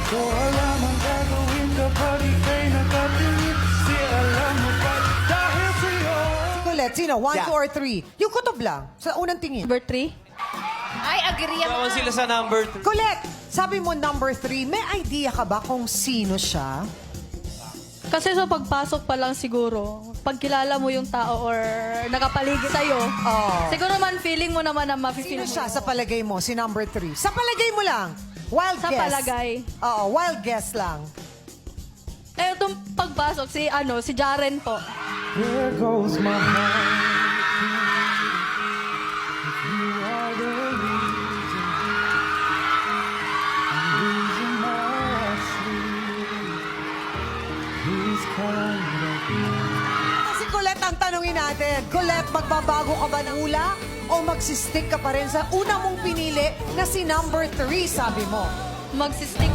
Ko alam ang gagawin kapag ika'y nakatingin. Di alam mo ba dahil sa'yo. Colette, sino? 1, Yeah. 2, or 3? Yung kutob lang, sa unang tingin. Number 3? Ay, agree ako. Tawan sila sa number 3. Colette, sabi mo number 3, may idea ka ba kung sino siya? Kasi sa pagpasok pa lang siguro, pag kilala mo yung tao or nakapaligid sa'yo, siguro naman feeling mo naman na Sino mafe-feel mo. siya sa palagay mo, si number 3? Sa palagay mo lang. Wild Sa guess. palagay. Oo, wild guess lang. Eh, itong pagpasok, si Jaren po. There goes my heart. If you are the reason I'm losing my sleep, please come back. Si Colette ang tanungin natin. Colette, magbabago ka ba ng hula? O magsistick ka pa rin sa una mong pinili na si number 3, sabi mo? Magsistick